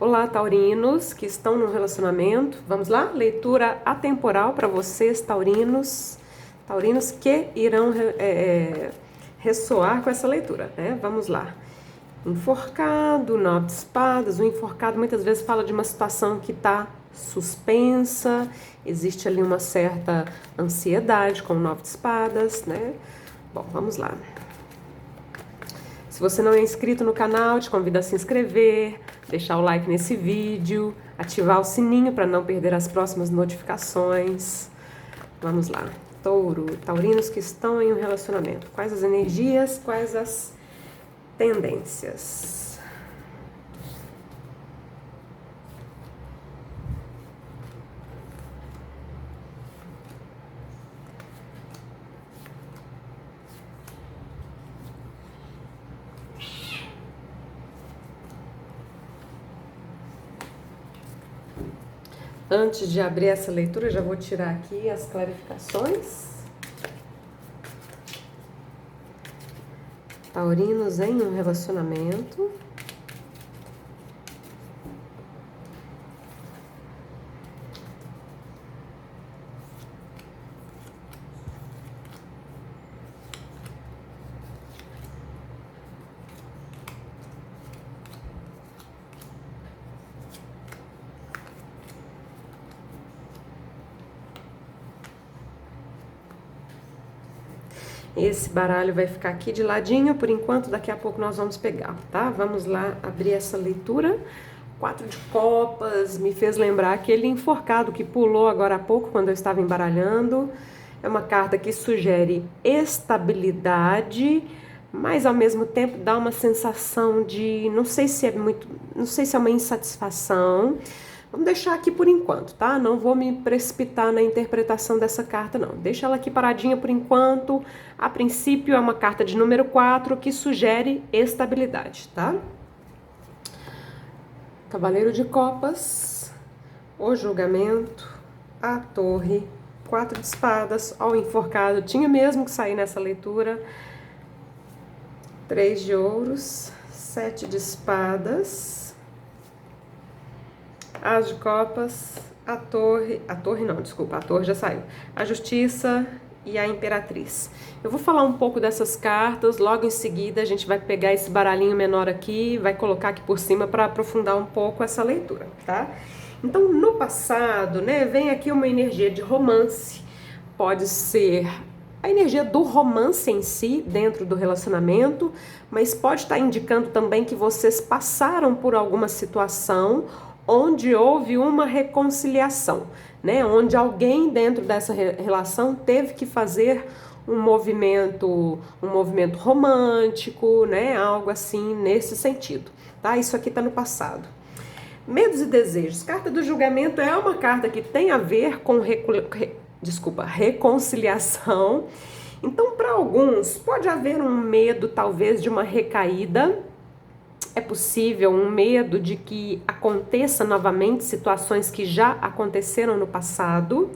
Olá, taurinos que estão no relacionamento. Vamos lá? Leitura atemporal para vocês, taurinos. Taurinos que irão ressoar com essa leitura, né? Vamos lá. Enforcado, 9 de espadas. O enforcado muitas vezes fala de uma situação que está suspensa. Existe ali uma certa ansiedade com o 9 de espadas, né? Bom, vamos lá. Se você não é inscrito no canal, te convido a se inscrever, deixar o like nesse vídeo, ativar o sininho para não perder as próximas notificações. Vamos lá. Touro, taurinos que estão em um relacionamento. Quais as energias, quais as tendências? Antes de abrir essa leitura, já vou tirar aqui as clarificações. Taurinos em um relacionamento. Esse baralho vai ficar aqui de ladinho por enquanto, daqui a pouco nós vamos pegar, tá? Vamos lá abrir essa leitura. 4 de copas me fez lembrar aquele enforcado que pulou agora há pouco quando eu estava embaralhando. É uma carta que sugere estabilidade, mas ao mesmo tempo dá uma sensação de, não sei se é uma insatisfação. Vamos deixar aqui por enquanto, tá? Não vou me precipitar na interpretação dessa carta, não. Deixa ela aqui paradinha por enquanto. A princípio é uma carta de número 4 que sugere estabilidade, tá? Cavaleiro de Copas, o julgamento, a torre, 4 de espadas, ó, o enforcado. Tinha mesmo que sair nessa leitura. 3 de ouros, 7 de espadas. As de copas, a torre já saiu. A justiça e a imperatriz. Eu vou falar um pouco dessas cartas, logo em seguida a gente vai pegar esse baralhinho menor aqui, vai colocar aqui por cima para aprofundar um pouco essa leitura, tá? Então, no passado, né, vem aqui uma energia de romance, pode ser a energia do romance em si, dentro do relacionamento, mas pode estar indicando também que vocês passaram por alguma situação onde houve uma reconciliação, né? Onde alguém dentro dessa relação teve que fazer um movimento romântico, né? Algo assim nesse sentido, tá? Isso aqui tá no passado. Medos e desejos. Carta do julgamento é uma carta que tem a ver com reconciliação. Então, para alguns, pode haver um medo, talvez, de uma recaída. É possível um medo de que aconteça novamente situações que já aconteceram no passado.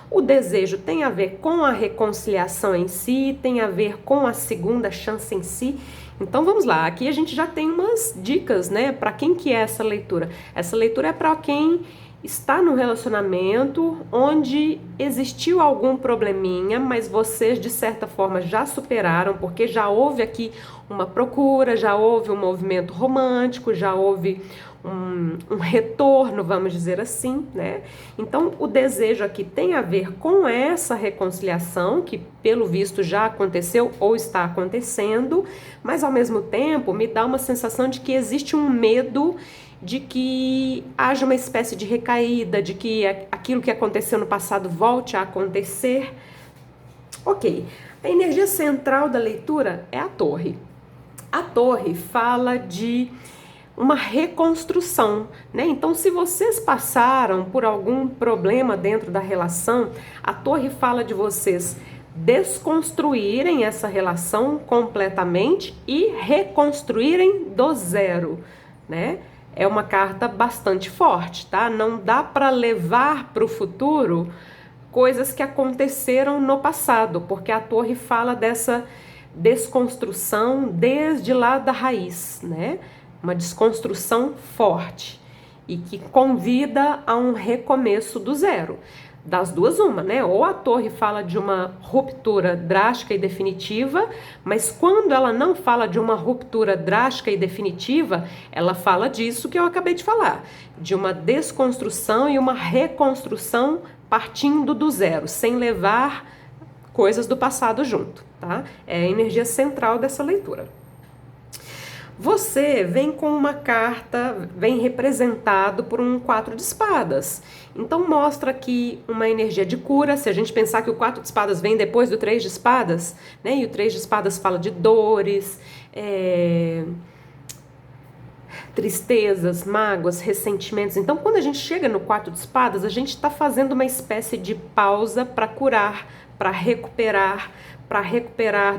O desejo tem a ver com a reconciliação em si, tem a ver com a segunda chance em si. Então vamos lá, aqui a gente já tem umas dicas, né? Para quem que é essa leitura? Essa leitura é para quem está no relacionamento onde existiu algum probleminha, mas vocês de certa forma já superaram, porque já houve aqui uma procura, já houve um movimento romântico, já houve um retorno, vamos dizer assim, né? Então o desejo aqui tem a ver com essa reconciliação que pelo visto já aconteceu ou está acontecendo, mas ao mesmo tempo me dá uma sensação de que existe um medo de que haja uma espécie de recaída, de que aquilo que aconteceu no passado volte a acontecer. Ok, a energia central da leitura é a torre. A torre fala de uma reconstrução, né? Então, se vocês passaram por algum problema dentro da relação, a torre fala de vocês desconstruírem essa relação completamente e reconstruírem do zero, né? É uma carta bastante forte, tá? Não dá para levar para o futuro coisas que aconteceram no passado, porque a torre fala dessa desconstrução desde lá da raiz, né? Uma desconstrução forte. e que convida a um recomeço do zero. Das duas, uma, né? Ou a torre fala de uma ruptura drástica e definitiva, mas quando ela não fala de uma ruptura drástica e definitiva, ela fala disso que eu acabei de falar, de uma desconstrução e uma reconstrução partindo do zero, sem levar coisas do passado junto, tá? É a energia central dessa leitura. Você vem com uma carta, vem representado por um 4 de espadas. Então mostra aqui uma energia de cura. Se a gente pensar que o 4 de espadas vem depois do 3 de espadas, né? E o 3 de espadas fala de dores, tristezas, mágoas, ressentimentos. Então quando a gente chega no 4 de espadas, a gente está fazendo uma espécie de pausa para curar, para recuperar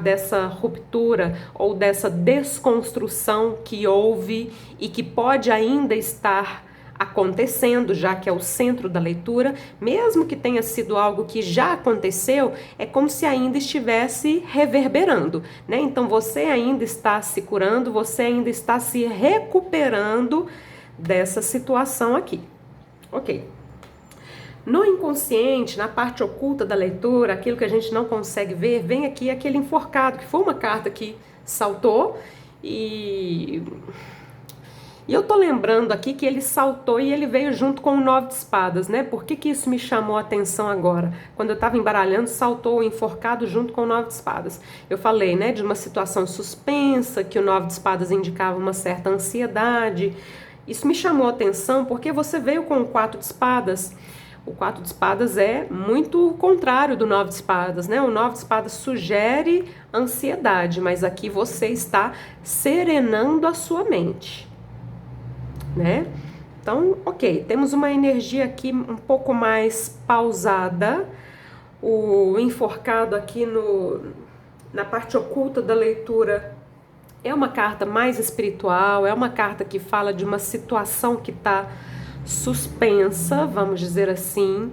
dessa ruptura ou dessa desconstrução que houve e que pode ainda estar acontecendo, já que é o centro da leitura, mesmo que tenha sido algo que já aconteceu, é como se ainda estivesse reverberando, né? Então você ainda está se curando, você ainda está se recuperando dessa situação aqui. Ok. No inconsciente, na parte oculta da leitura, aquilo que a gente não consegue ver, vem aqui aquele enforcado, que foi uma carta que saltou e eu tô lembrando aqui que ele saltou e ele veio junto com o 9 de espadas, né? Por que isso me chamou a atenção agora? Quando eu tava embaralhando, saltou o enforcado junto com o 9 de espadas. Eu falei, né, de uma situação suspensa, que o 9 de espadas indicava uma certa ansiedade. Isso me chamou a atenção porque você veio com o 4 de espadas. O 4 de espadas é muito contrário do 9 de espadas, né? O 9 de espadas sugere ansiedade, mas aqui você está serenando a sua mente, né? Então, ok, temos uma energia aqui um pouco mais pausada. O enforcado aqui na parte oculta da leitura é uma carta mais espiritual, é uma carta que fala de uma situação que está suspensa, vamos dizer assim,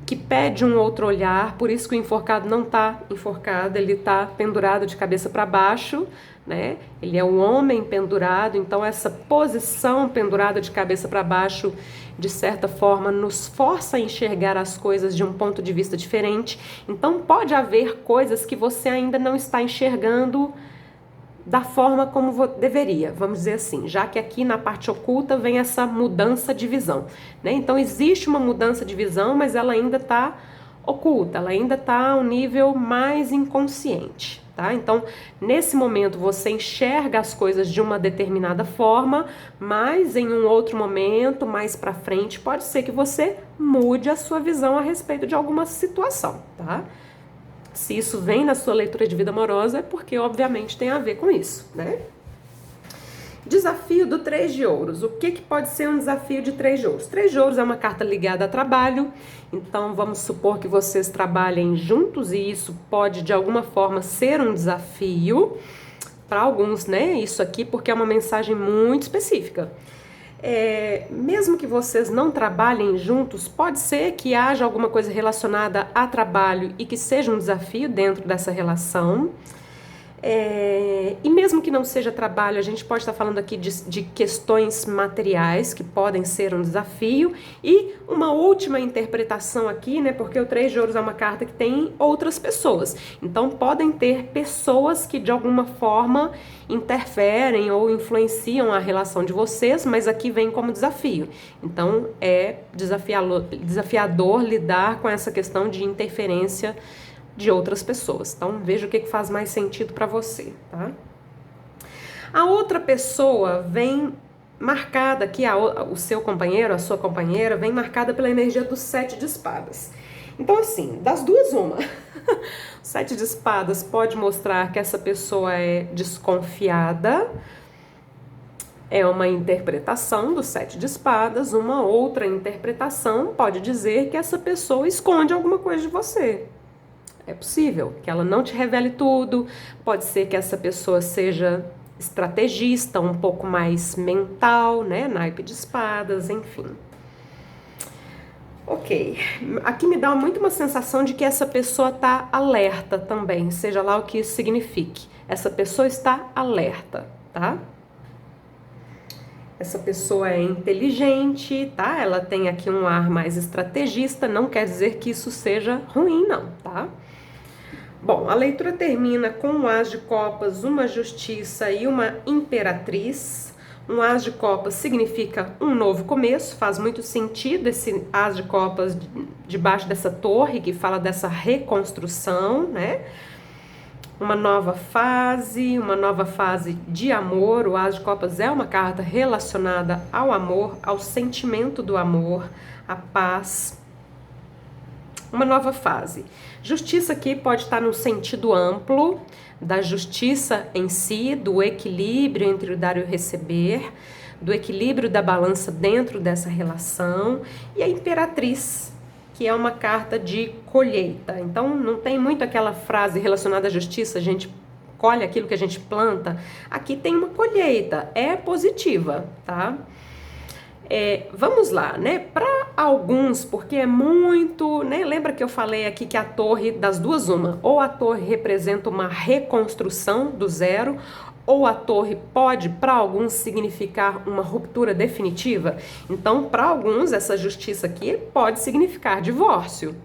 que pede um outro olhar. Por isso que o enforcado não está enforcado, ele está pendurado de cabeça para baixo, né? Ele é um homem pendurado, então essa posição pendurada de cabeça para baixo, de certa forma, nos força a enxergar as coisas de um ponto de vista diferente. Então pode haver coisas que você ainda não está enxergando da forma como deveria, vamos dizer assim, já que aqui na parte oculta vem essa mudança de visão, né? Então existe uma mudança de visão, mas ela ainda está oculta, ela ainda está a um nível mais inconsciente, tá? Então nesse momento você enxerga as coisas de uma determinada forma, mas em um outro momento, mais para frente, pode ser que você mude a sua visão a respeito de alguma situação, tá? Se isso vem na sua leitura de vida amorosa, é porque obviamente tem a ver com isso, né? Desafio do 3 de ouros. O que pode ser um desafio de 3 de ouros? 3 de ouros é uma carta ligada a trabalho, então vamos supor que vocês trabalhem juntos e isso pode de alguma forma ser um desafio para alguns, né? Isso aqui porque é uma mensagem muito específica. Mesmo que vocês não trabalhem juntos, pode ser que haja alguma coisa relacionada a trabalho e que seja um desafio dentro dessa relação. E mesmo que não seja trabalho, a gente pode estar falando aqui de questões materiais que podem ser um desafio. E uma última interpretação aqui, né? Porque o 3 de ouros é uma carta que tem outras pessoas. Então podem ter pessoas que de alguma forma interferem ou influenciam a relação de vocês, mas aqui vem como desafio. Então é desafiador lidar com essa questão de interferência de outras pessoas. Então veja o que faz mais sentido para você, tá? A outra pessoa vem marcada aqui, o seu companheiro, a sua companheira, vem marcada pela energia do 7 de espadas. Então assim, das duas uma. O 7 de espadas pode mostrar que essa pessoa é desconfiada, é uma interpretação do 7 de espadas. Uma outra interpretação pode dizer que essa pessoa esconde alguma coisa de você. É possível que ela não te revele tudo, pode ser que essa pessoa seja estrategista, um pouco mais mental, né, naipe de espadas, enfim. Ok, aqui me dá muito uma sensação de que essa pessoa está alerta também, seja lá o que isso signifique. Essa pessoa está alerta, tá? Essa pessoa é inteligente, tá? Ela tem aqui um ar mais estrategista, não quer dizer que isso seja ruim, não, tá? Bom, a leitura termina com um as de copas, uma justiça e uma imperatriz. Um as de copas significa um novo começo, faz muito sentido esse as de copas debaixo dessa torre que fala dessa reconstrução, né? Uma nova fase de amor. O as de copas é uma carta relacionada ao amor, ao sentimento do amor, à paz. Uma nova fase. Justiça aqui pode estar no sentido amplo da justiça em si, do equilíbrio entre o dar e o receber, do equilíbrio da balança dentro dessa relação, e a imperatriz, que é uma carta de colheita. Então não tem muito aquela frase relacionada à justiça, a gente colhe aquilo que a gente planta. Aqui tem uma colheita, é positiva, tá? Vamos lá, né? Para alguns, porque é muito, né? Lembra que eu falei aqui que a torre, das duas uma, ou a torre representa uma reconstrução do zero, ou a torre pode, para alguns, significar uma ruptura definitiva. Então, para alguns, essa justiça aqui pode significar divórcio.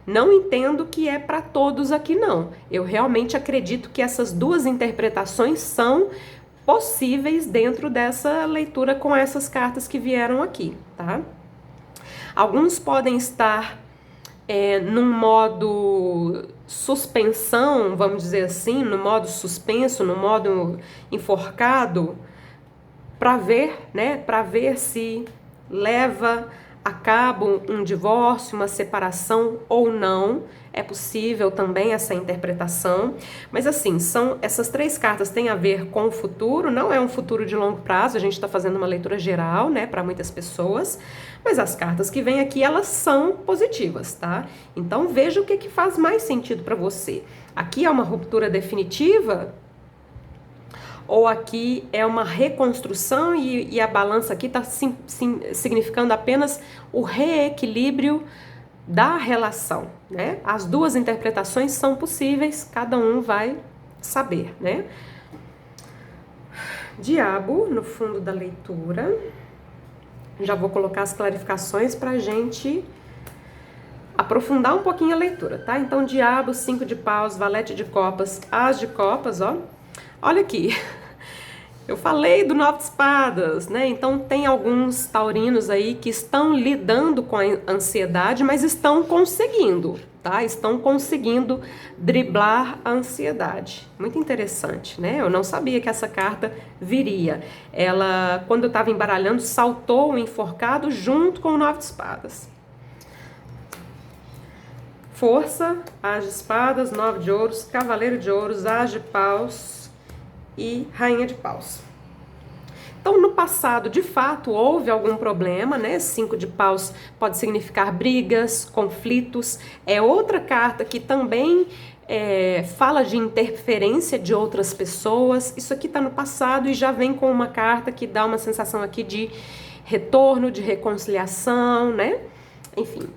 Não entendo que é para todos aqui, não. Eu realmente acredito que essas duas interpretações são possíveis dentro dessa leitura com essas cartas que vieram aqui, tá? Alguns podem estar num modo suspensão, vamos dizer assim, no modo suspenso, no modo enforcado, para ver, né? Para ver se leva a cabo um divórcio, uma separação ou não. É possível também essa interpretação, mas assim, essas três cartas têm a ver com o futuro, não é um futuro de longo prazo, a gente está fazendo uma leitura geral, né, para muitas pessoas, mas as cartas que vêm aqui, elas são positivas, tá? Então veja o que faz mais sentido para você. Aqui é uma ruptura definitiva, ou aqui é uma reconstrução e a balança aqui está significando apenas o reequilíbrio da relação, né? As duas interpretações são possíveis, cada um vai saber, né? Diabo no fundo da leitura. Já vou colocar as clarificações para a gente aprofundar um pouquinho a leitura, tá? Então, diabo, 5 de paus, valete de copas, as de copas, ó. Olha aqui. Eu falei do 9 de espadas, né? Então tem alguns taurinos aí que estão lidando com a ansiedade, mas estão conseguindo, tá? Estão conseguindo driblar a ansiedade. Muito interessante, né? Eu não sabia que essa carta viria. Ela, quando eu estava embaralhando, saltou o enforcado junto com o 9 de espadas. Força, as de espadas, 9 de ouros, cavaleiro de ouros, as de paus e rainha de paus. Então, no passado, de fato, houve algum problema, né? 5 de paus pode significar brigas, conflitos. É outra carta que também fala de interferência de outras pessoas. Isso aqui está no passado e já vem com uma carta que dá uma sensação aqui de retorno, de reconciliação, né? Enfim.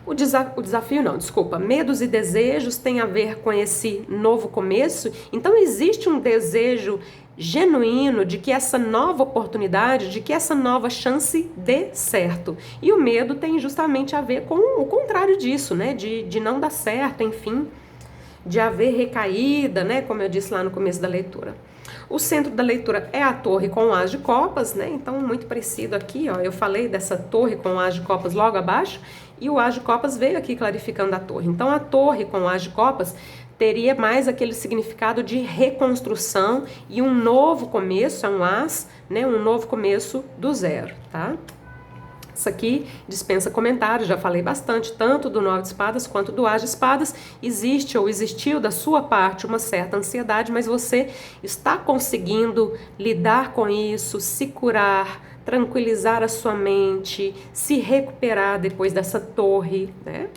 O desafio não, desculpa, medos e desejos tem a ver com esse novo começo, então existe um desejo genuíno de que essa nova oportunidade, de que essa nova chance dê certo. E o medo tem justamente a ver com o contrário disso, né, de não dar certo, enfim, de haver recaída, né, como eu disse lá no começo da leitura. O centro da leitura é a torre com o as de copas, né? Então, muito parecido aqui, ó. Eu falei dessa torre com o as de copas logo abaixo e o as de copas veio aqui clarificando a torre. Então, a torre com o as de copas teria mais aquele significado de reconstrução e um novo começo, é um as, né? Um novo começo do zero, tá? Isso aqui dispensa comentários, já falei bastante, tanto do 9 de espadas quanto do as de espadas. Existe ou existiu da sua parte uma certa ansiedade, mas você está conseguindo lidar com isso, se curar, tranquilizar a sua mente, se recuperar depois dessa torre, né?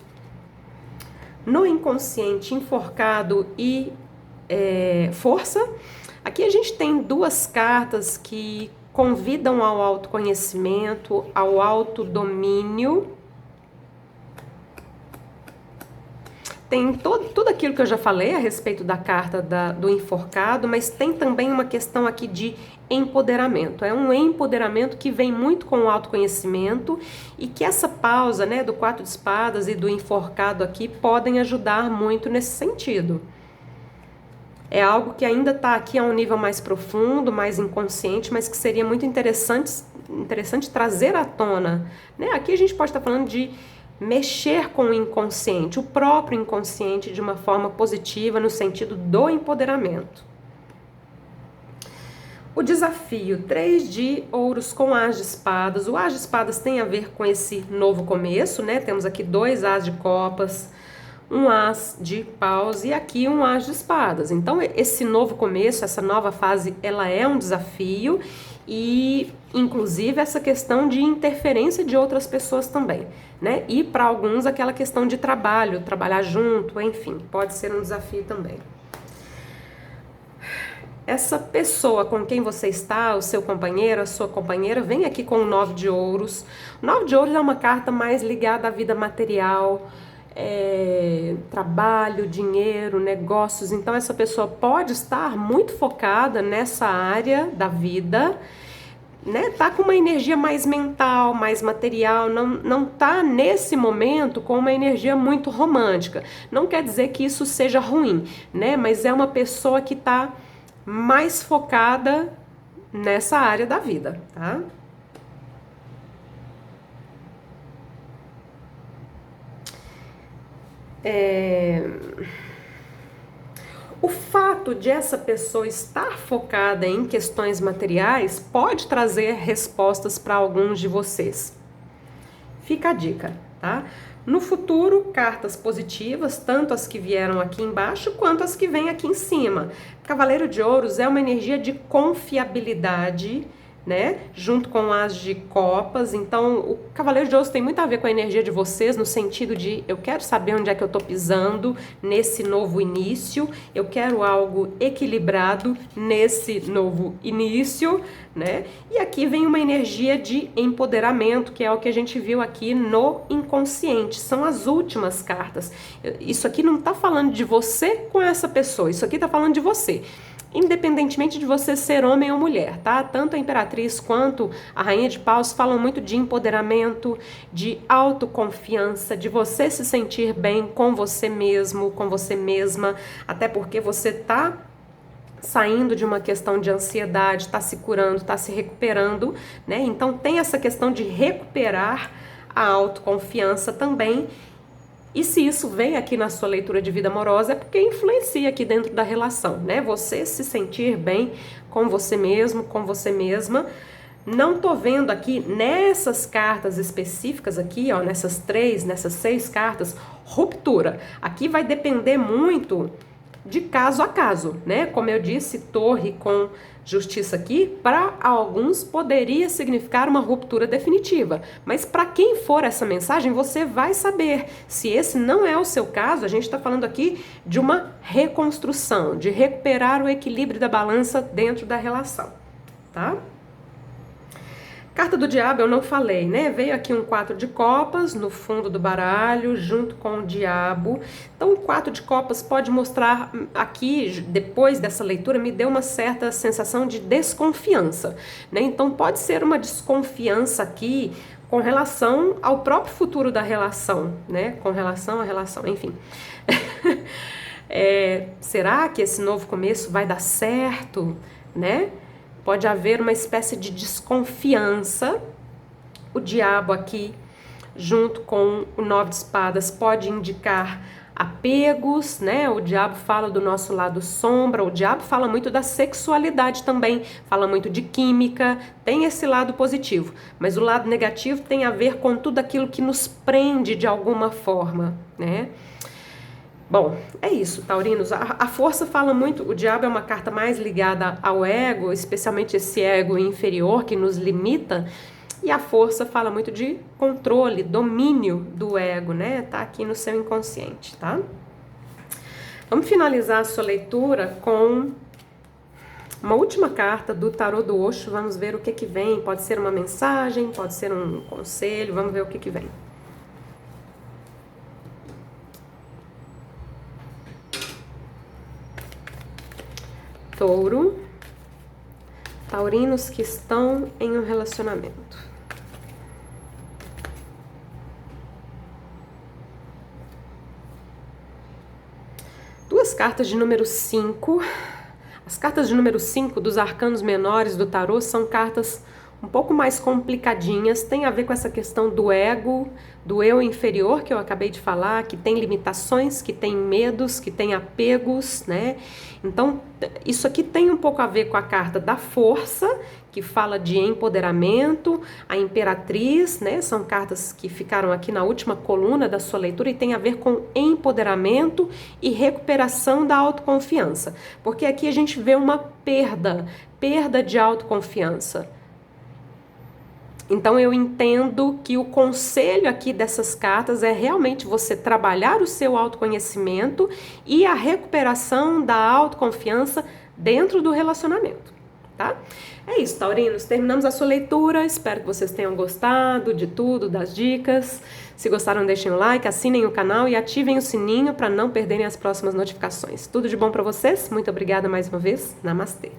No inconsciente, enforcado e força, aqui a gente tem duas cartas que convidam ao autoconhecimento, ao autodomínio. Tem tudo aquilo que eu já falei a respeito da carta do enforcado, mas tem também uma questão aqui de empoderamento. É um empoderamento que vem muito com o autoconhecimento e que essa pausa, né, do 4 de espadas e do enforcado aqui podem ajudar muito nesse sentido. É algo que ainda está aqui a um nível mais profundo, mais inconsciente, mas que seria muito interessante trazer à tona, né? Aqui a gente pode estar falando de mexer com o inconsciente, o próprio inconsciente, de uma forma positiva, no sentido do empoderamento. O desafio, 3 de ouros com as de espadas. O as de espadas tem a ver com esse novo começo, né? Temos aqui 2 as de copas, um as de paus e aqui um as de espadas. Então, esse novo começo, essa nova fase, ela é um desafio e, inclusive, essa questão de interferência de outras pessoas também, né? E, para alguns, aquela questão de trabalho, trabalhar junto, enfim, pode ser um desafio também. Essa pessoa com quem você está, o seu companheiro, a sua companheira, vem aqui com o 9 de ouros. O 9 de ouros é uma carta mais ligada à vida material, trabalho, dinheiro, negócios. Então essa pessoa pode estar muito focada nessa área da vida, né? Tá com uma energia mais mental, mais material, não tá nesse momento com uma energia muito romântica. Não quer dizer que isso seja ruim, né? Mas é uma pessoa que tá mais focada nessa área da vida, tá? O fato de essa pessoa estar focada em questões materiais pode trazer respostas para alguns de vocês. Fica a dica, tá? No futuro, cartas positivas, tanto as que vieram aqui embaixo quanto as que vêm aqui em cima. Cavaleiro de Ouros é uma energia de confiabilidade, né? Junto com as de copas. Então, o Cavaleiro de Ouros tem muito a ver com a energia de vocês, no sentido de eu quero saber onde é que eu tô pisando nesse novo início, eu quero algo equilibrado nesse novo início, né? E aqui vem uma energia de empoderamento, que é o que a gente viu aqui no inconsciente. São as últimas cartas. Isso aqui não tá falando de você com essa pessoa, isso aqui tá falando de você. Independentemente de você ser homem ou mulher, tá? Tanto a Imperatriz quanto a Rainha de Paus falam muito de empoderamento, de autoconfiança, de você se sentir bem com você mesmo, com você mesma, até porque você tá saindo de uma questão de ansiedade, tá se curando, tá se recuperando, né? Então tem essa questão de recuperar a autoconfiança também. E se isso vem aqui na sua leitura de vida amorosa, é porque influencia aqui dentro da relação, né? Você se sentir bem com você mesmo, com você mesma. Não tô vendo aqui nessas cartas específicas aqui, ó, nessas 6 cartas, ruptura. Aqui vai depender muito de caso a caso, né? Como eu disse, torre com justiça aqui, para alguns poderia significar uma ruptura definitiva, mas para quem for essa mensagem, você vai saber. Se esse não é o seu caso, a gente está falando aqui de uma reconstrução, de recuperar o equilíbrio da balança dentro da relação, tá? Carta do Diabo eu não falei, né? Veio aqui um 4 de copas no fundo do baralho, junto com o Diabo. Então o 4 de copas pode mostrar aqui, depois dessa leitura, me deu uma certa sensação de desconfiança, né? Então pode ser uma desconfiança aqui com relação ao próprio futuro da relação, né? Com relação à relação, enfim. Será que esse novo começo vai dar certo, né? Pode haver uma espécie de desconfiança. O Diabo aqui, junto com o 9 de espadas, pode indicar apegos, né? O Diabo fala do nosso lado sombra, o Diabo fala muito da sexualidade também, fala muito de química, tem esse lado positivo. Mas o lado negativo tem a ver com tudo aquilo que nos prende de alguma forma, né? Bom, é isso, taurinos. A força fala muito, o Diabo é uma carta mais ligada ao ego, especialmente esse ego inferior que nos limita, e a força fala muito de controle, domínio do ego, né? Tá aqui no seu inconsciente, tá? Vamos finalizar a sua leitura com uma última carta do tarô do Osho. Vamos ver o que que vem. Pode ser uma mensagem, pode ser um conselho, vamos ver o que que vem. Touro. Taurinos que estão em um relacionamento. Duas cartas de número 5. As cartas de número 5 dos arcanos menores do tarô são cartas um pouco mais complicadinhas, tem a ver com essa questão do ego, do eu inferior que eu acabei de falar, que tem limitações, que tem medos, que tem apegos, né? Então, isso aqui tem um pouco a ver com a carta da força, que fala de empoderamento, a imperatriz, né? São cartas que ficaram aqui na última coluna da sua leitura e tem a ver com empoderamento e recuperação da autoconfiança. Porque aqui a gente vê uma perda de autoconfiança. Então eu entendo que o conselho aqui dessas cartas é realmente você trabalhar o seu autoconhecimento e a recuperação da autoconfiança dentro do relacionamento, tá? É isso, taurinos, terminamos a sua leitura, espero que vocês tenham gostado de tudo, das dicas. Se gostaram, deixem o like, assinem o canal e ativem o sininho para não perderem as próximas notificações. Tudo de bom para vocês, muito obrigada mais uma vez, namastê!